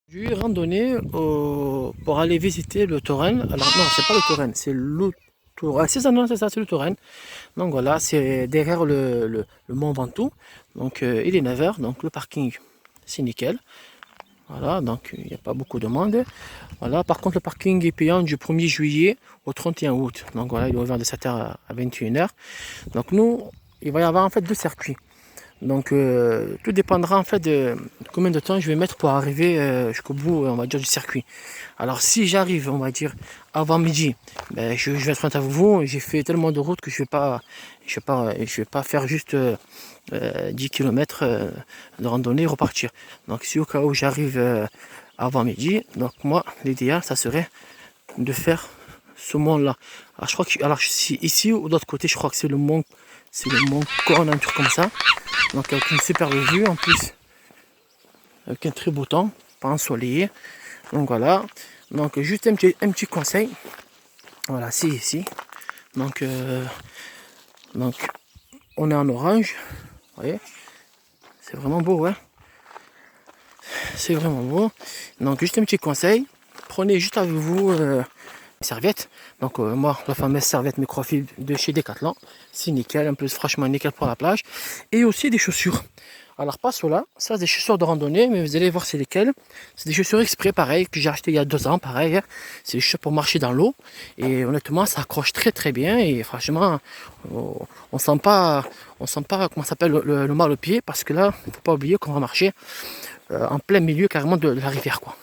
Je suis randonnée pour aller visiter le Touraine. Alors non, c'est pas le Touraine, c'est le Touraine. Ah, c'est ça, non, c'est ça, c'est le Touraine. Donc voilà, c'est derrière le Mont Ventoux. Donc il est 9 h, donc le parking c'est nickel. Voilà, donc il n'y a pas beaucoup de monde. Voilà, par contre le parking est payant du 1er juillet au 31 août. Donc voilà, il est ouvert de 7 h à 21 h. Donc nous, il va y avoir en fait deux circuits. Donc tout dépendra en fait de combien de temps je vais mettre pour arriver jusqu'au bout, on va dire, du circuit. Alors si j'arrive, on va dire, avant midi, ben, je vais être franc avec vous, j'ai fait tellement de route que je vais pas faire juste 10 km de randonnée et repartir. Donc si au cas où j'arrive avant midi, donc moi l'idéal ça serait de faire ce mont là. Alors je crois que ici ou de l'autre côté, je crois que c'est le mont Corne, un truc comme ça. Donc avec une superbe vue en plus, avec un très beau temps, pas ensoleillé. Donc voilà. Donc juste un petit conseil. Voilà, c'est ici. Donc on est en orange. Vous voyez, c'est vraiment beau, ouais. C'est vraiment beau. Donc juste un petit conseil. Prenez juste avec vous une serviette. Donc moi, la fameuse serviette microfibre de chez Decathlon. C'est nickel, en plus franchement nickel pour la plage. Et aussi des chaussures. Alors pas ceux-là, ça c'est des chaussures de randonnée, mais vous allez voir c'est lesquelles. C'est des chaussures exprès pareil, que j'ai acheté il y a 2 ans, pareil. C'est des chaussures pour marcher dans l'eau. Et honnêtement, ça accroche très très bien. Et franchement, on sent pas comment ça s'appelle le mal au pied, parce que là, il ne faut pas oublier qu'on va marcher en plein milieu carrément de la rivière, quoi.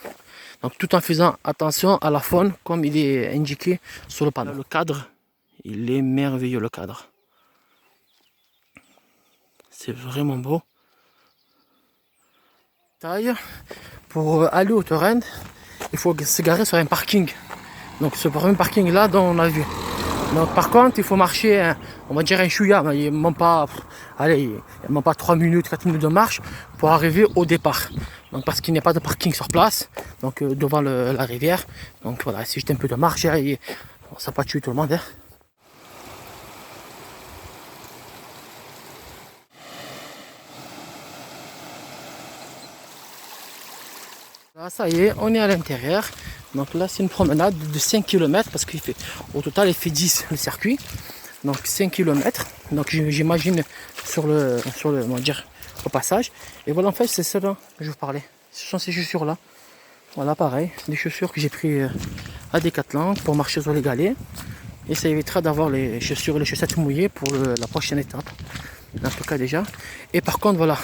Donc tout en faisant attention à la faune, comme il est indiqué sur le panneau. Le cadre, il est merveilleux, le cadre. C'est vraiment beau. Pour aller au Touraine, il faut se garer sur un parking. Donc ce premier parking là dont on a vu. Donc par contre il faut marcher, on va dire un chouïa, il n'y a même pas, allez, même pas 3 minutes, 4 minutes de marche pour arriver au départ. Donc parce qu'il n'y a pas de parking sur place, donc devant la rivière. Donc voilà, c'est juste un peu de marche, et bon, ça va pas tuer tout le monde. Hein. Là, ça y est, on est à l'intérieur. Donc là, c'est une promenade de 5 km parce qu'au total, il fait 10 le circuit. Donc 5 km. Donc j'imagine on va dire, au passage. Et voilà, en fait, c'est ça dont je vous parlais. Ce sont ces chaussures-là. Voilà, pareil, des chaussures que j'ai pris à Decathlon pour marcher sur les galets. Et ça évitera d'avoir les chaussures et les chaussettes mouillées pour la prochaine étape. En tout cas déjà. Et par contre, voilà,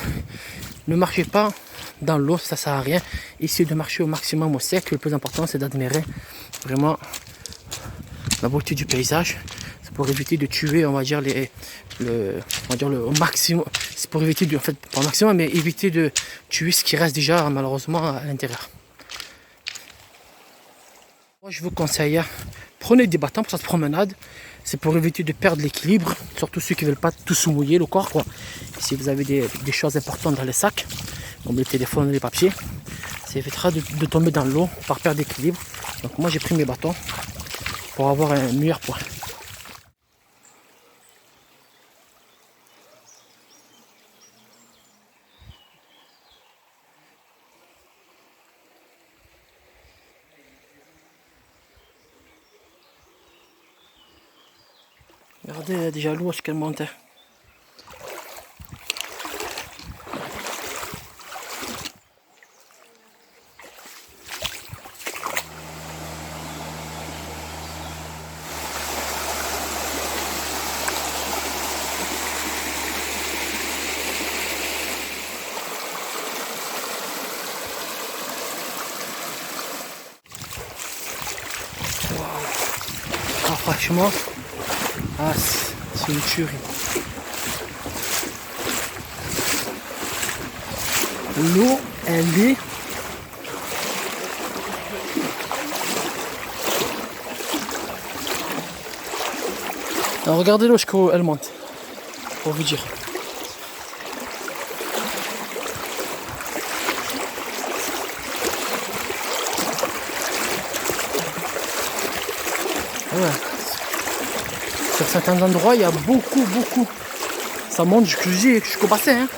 ne marchez pas dans l'eau, ça sert à rien. Essayez de marcher au maximum au sec. Le plus important, c'est d'admirer vraiment la beauté du paysage. C'est pour éviter de tuer, on va dire, au maximum. C'est pour éviter en fait, pas au maximum, mais éviter de tuer ce qui reste déjà malheureusement à l'intérieur. Moi, je vous conseille, prenez des bâtons pour cette promenade. C'est pour éviter de perdre l'équilibre, surtout ceux qui ne veulent pas tout se mouiller le corps, quoi. Si vous avez des choses importantes dans les sacs, comme le téléphone, les papiers, ça évitera de tomber dans l'eau par perte d'équilibre. Donc moi j'ai pris mes bâtons pour avoir un meilleur poids. Regardez déjà l'eau ce qu'elle monte. Ah, franchement, c'est une tuerie. L'eau, elle est alors regardez l'eau jusqu'où elle monte, pour vous dire. Ouais. Sur certains endroits, il y a beaucoup. Ça monte jusqu'au bassin. Hein.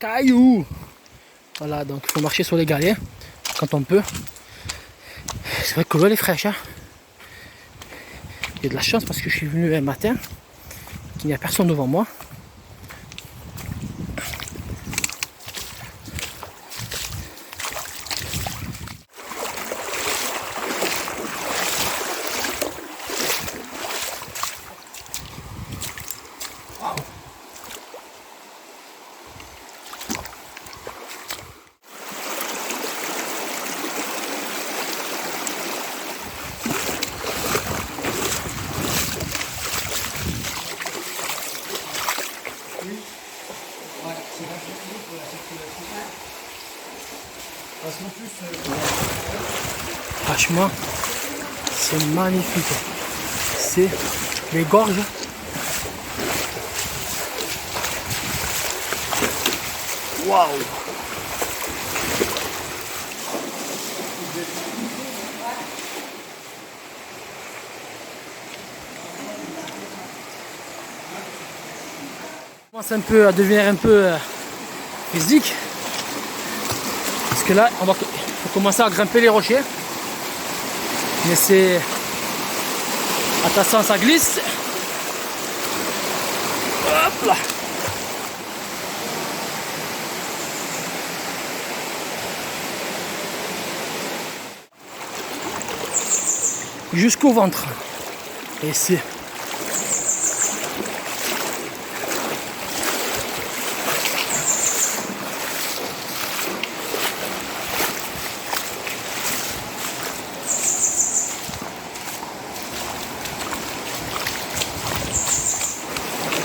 cailloux. Voilà, donc il faut marcher sur les galets quand on peut. C'est vrai que l'eau elle est fraîche. Hein. J'ai de la chance parce que je suis venu un matin, qu'il n'y a personne devant moi. Franchement, c'est magnifique. C'est les gorges. Waouh! Commence un peu à devenir un peu physique. Parce que là, faut commencer à grimper les rochers. Mais c'est... Attention, ça glisse. Hop là. Jusqu'au ventre. Et c'est...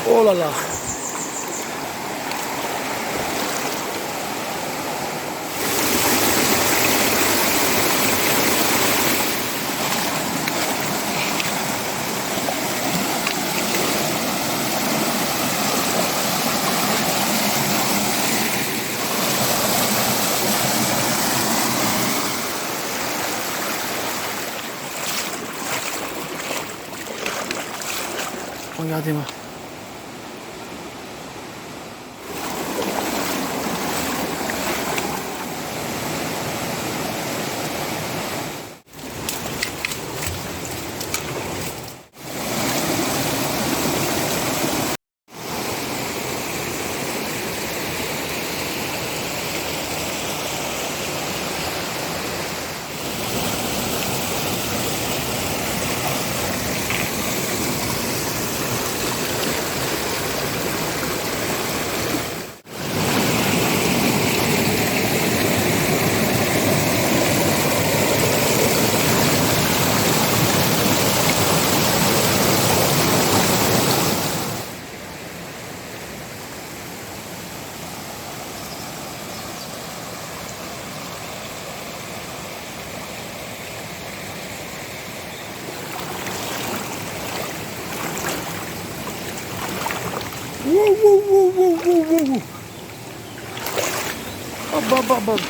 Oh là là. Regardez-moi. Wow, wow, wow, wow, wow, wow. Hop, hop, hop, hop.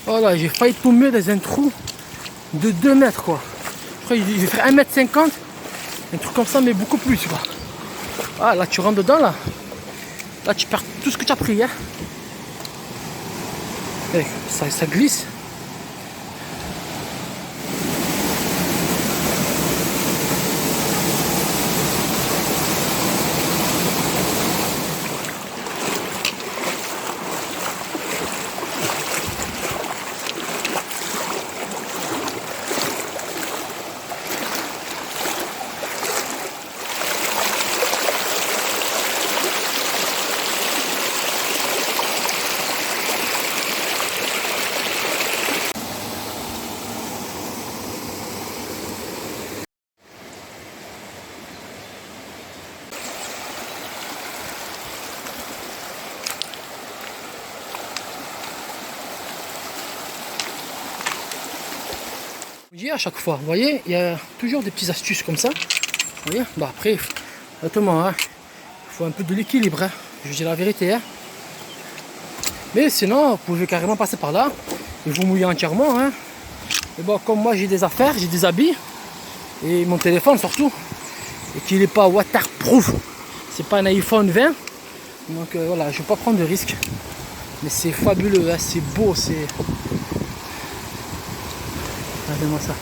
Voilà, j'ai failli tomber dans un trou de 2 mètres quoi. Je crois que je vais faire 1,50 m, un truc comme ça, mais beaucoup plus quoi. Ah là tu rentres dedans là. Là tu perds tout ce que tu as pris hein. Et ça glisse. Je dis à chaque fois, vous voyez, il y a toujours des petites astuces comme ça. Vous voyez, bah après, honnêtement, hein, faut un peu de l'équilibre, hein. Je dis la vérité. Hein. Mais sinon, vous pouvez carrément passer par là et vous mouiller entièrement. Hein. Mais bon, comme moi j'ai des affaires, j'ai des habits et mon téléphone surtout, et qu'il n'est pas waterproof, c'est pas un iPhone 20. Donc voilà, je ne vais pas prendre de risques. Mais c'est fabuleux, hein. C'est beau, c'est... Regardez-moi ça.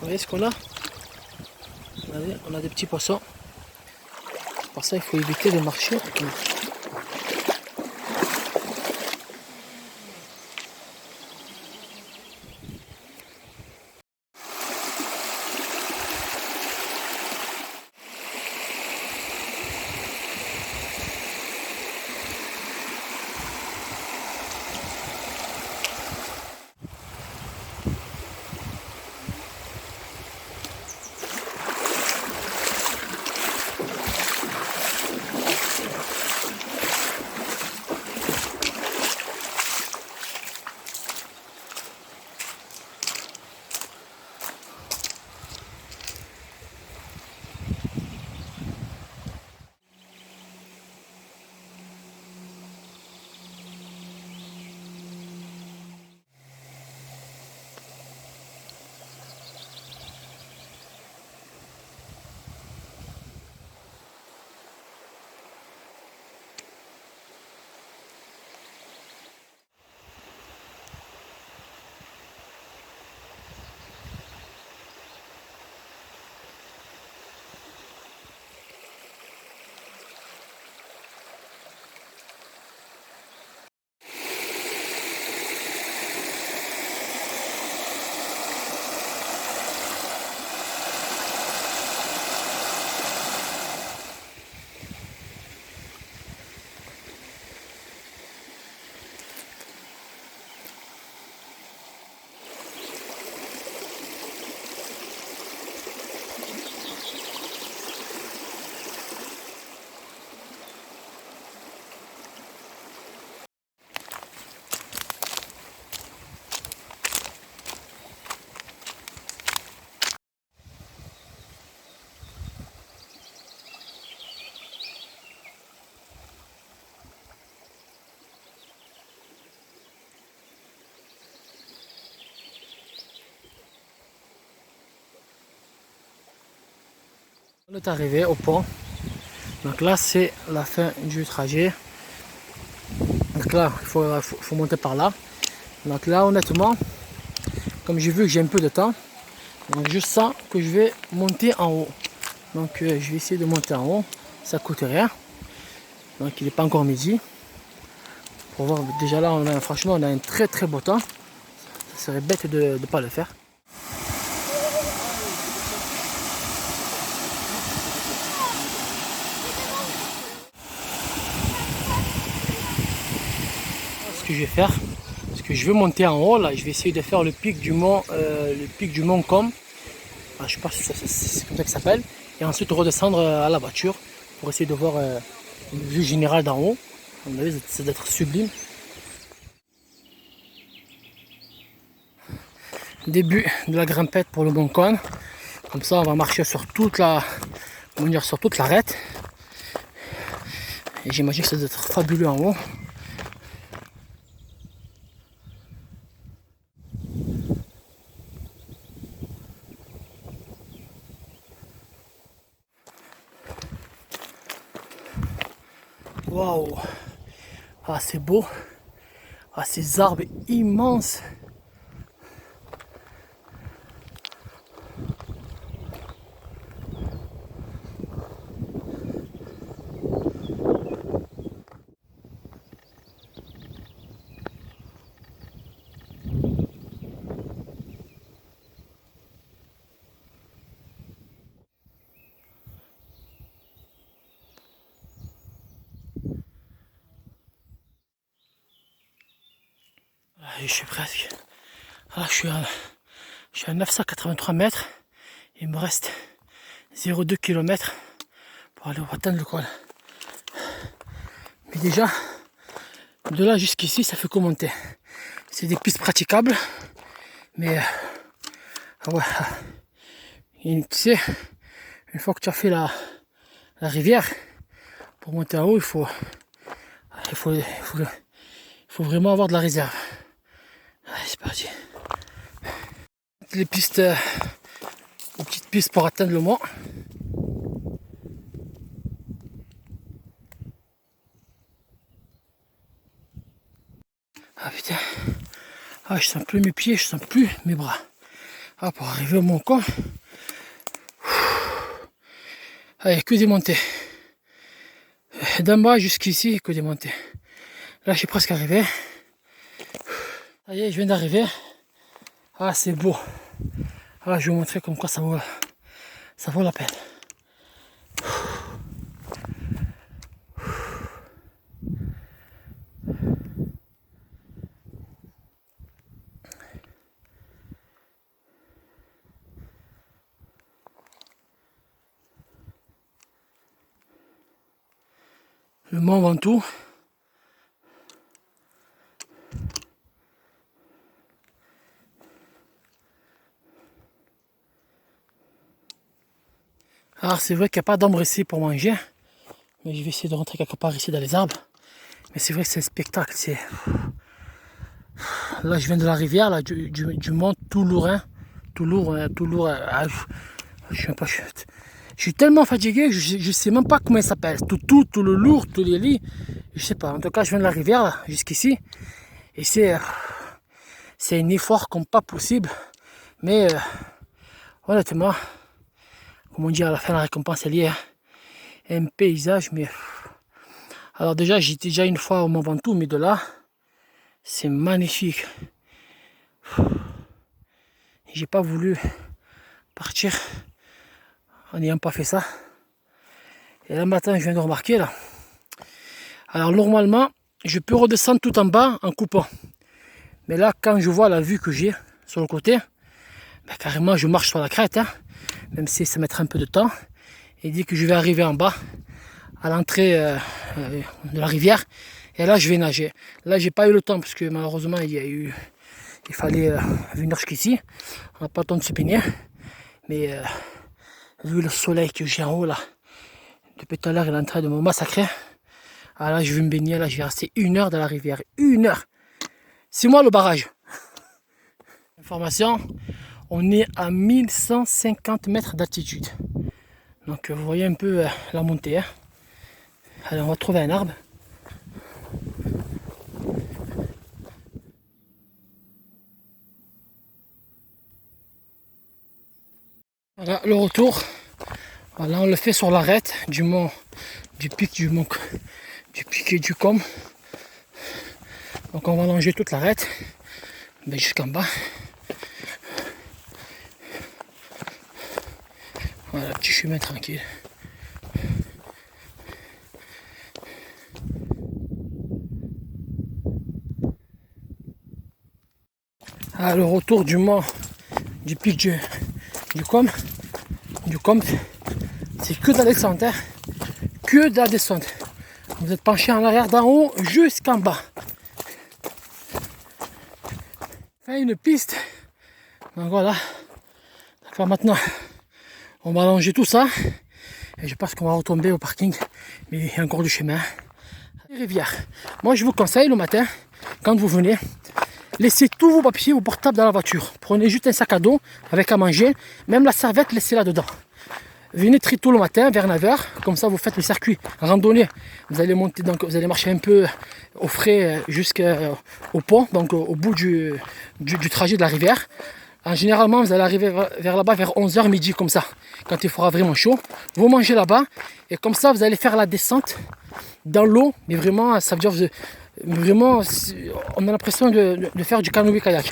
Vous voyez ce qu'on a? Regardez, on a des petits poissons. Pour ça, il faut éviter de marcher. On est arrivé au pont. Donc là, c'est la fin du trajet. Donc là, il faut monter par là. Donc là, honnêtement, comme j'ai vu que j'ai un peu de temps, donc je sens que je vais monter en haut. Donc je vais essayer de monter en haut. Ça coûte rien. Donc il n'est pas encore midi. Pour voir, déjà là, franchement, on a un très très beau temps. Ça serait bête de ne pas le faire. Ce que je vais faire, parce que je vais monter en haut là, je vais essayer de faire le pic du mont Com. Enfin, je sais pas si c'est comme ça que ça s'appelle. Et ensuite redescendre à la voiture pour essayer de voir une vue générale d'en haut. Ça doit être sublime. Début de la grimpette pour le Mont Com. Comme ça, on va marcher sur toute la, sur toute l'arête. Et j'imagine que ça doit être fabuleux en haut. Waouh! Ah, c'est beau! Ah, ces arbres immenses! Je suis presque. Ah, je suis à 983 mètres. Il me reste 0,2 km pour aller atteindre le col. Mais déjà, de là jusqu'ici, ça fait que monter. C'est des pistes praticables. Mais ouais. Et, tu sais, une fois que tu as fait la rivière, pour monter en haut, il faut vraiment avoir de la réserve. Allez, c'est parti. Les pistes, les petites pistes pour atteindre le mont. Ah putain. Ah, je sens plus mes pieds, je sens plus mes bras. Ah, pour arriver au Mont Com. Allez, que des montées. D'en bas jusqu'ici, que des montées. Là, je suis presque arrivé. Ça y est, je viens d'arriver. Ah, c'est beau. Ah, je vais vous montrer comme quoi ça vaut la peine. Le Mont Ventoux. Alors c'est vrai qu'il n'y a pas d'ombre ici pour manger, mais je vais essayer de rentrer quelque part ici dans les arbres. Mais c'est vrai que c'est un spectacle. Là je viens de la rivière, là, du mont Toulourin. Je suis tellement fatigué que je ne sais même pas comment il s'appelle. Tout le lourd, tous les lits. Je sais pas. En tout cas, je viens de la rivière là, jusqu'ici. Et c'est un effort comme pas possible. Mais honnêtement, comme on dit à la fin, la récompense est liée à un paysage. Mais alors déjà, j'étais déjà une fois au Mont Ventoux, mais de là, c'est magnifique. J'ai pas voulu partir en n'ayant pas fait ça. Et là matin, je viens de remarquer là. Alors normalement, je peux redescendre tout en bas en coupant. Mais là, quand je vois la vue que j'ai sur le côté, ben, carrément je marche sur la crête, hein, même si ça mettra un peu de temps. Et dit que je vais arriver en bas, à l'entrée de la rivière. Et là, je vais nager. Là, j'ai pas eu le temps parce que malheureusement, il fallait venir jusqu'ici. On n'a pas le temps de se baigner. Mais vu le soleil que j'ai en haut là, depuis tout à l'heure, il est en train de me massacrer. Ah là, je vais me baigner. Là, je vais rester 1 heure dans la rivière. 1 heure. C'est moi le barrage. Information, on est à 1150 mètres d'altitude. Donc vous voyez un peu la montée. Hein. Allez, on va trouver un arbre. Voilà le retour. Voilà, on le fait sur l'arête du mont, du pic et du Com. Donc on va longer toute l'arête jusqu'en bas. Voilà, petit chemin tranquille. Ah, le retour du mont, du pic du Com, c'est que de la descente, hein. Que de la descente. Vous êtes penché en arrière d'en haut jusqu'en bas. Fait une piste. Donc voilà. Donc maintenant, on va allonger tout ça. Et je pense qu'on va retomber au parking. Mais il y a encore du chemin. Les rivières. Moi je vous conseille le matin, quand vous venez, laissez tous vos papiers, vos portables dans la voiture. Prenez juste un sac à dos avec à manger. Même la serviette, laissez-la dedans. Venez très tôt le matin, vers 9h, comme ça vous faites le circuit randonnée. Vous allez monter, donc vous allez marcher un peu au frais jusqu'au pont, donc au bout du trajet de la rivière. Généralement, vous allez arriver vers là-bas vers 11h midi, comme ça, quand il fera vraiment chaud. Vous mangez là-bas, et comme ça vous allez faire la descente dans l'eau, mais vraiment, ça veut dire, vraiment, on a l'impression de faire du canoë-kayak.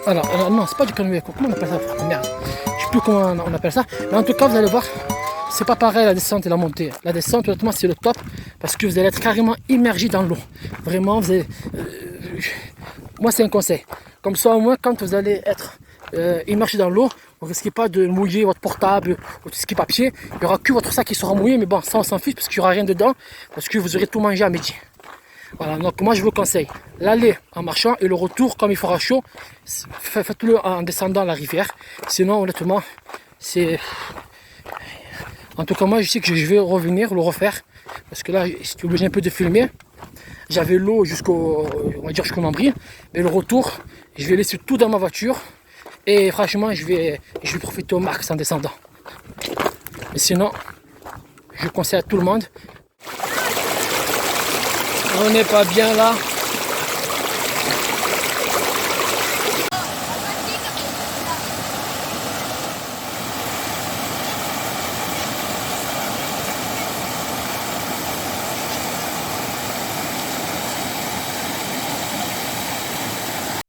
Alors, non, c'est pas du canoë, comment on appelle ça? Merde. Je sais plus comment on appelle ça, mais en tout cas vous allez voir, c'est pas pareil la descente et la montée. La descente, honnêtement, c'est le top parce que vous allez être carrément immergé dans l'eau. Vraiment, vous allez, moi c'est un conseil. Comme ça, au moins, quand vous allez être immergé dans l'eau, vous ne risquez pas de mouiller votre portable ou tout ce qui est papier. Il n'y aura que votre sac qui sera mouillé, mais bon, ça on s'en fiche parce qu'il n'y aura rien dedans, parce que vous aurez tout mangé à midi. Voilà, donc moi je vous conseille l'aller en marchant et le retour, comme il fera chaud, faites-le en descendant la rivière. Sinon, honnêtement, c'est... En tout cas, moi je sais que je vais revenir, le refaire, parce que là, j'étais obligé un peu de filmer. J'avais l'eau jusqu'au nombril, mais le retour, je vais laisser tout dans ma voiture et franchement, je vais profiter au max en descendant. Mais sinon, je conseille à tout le monde. On n'est pas bien là.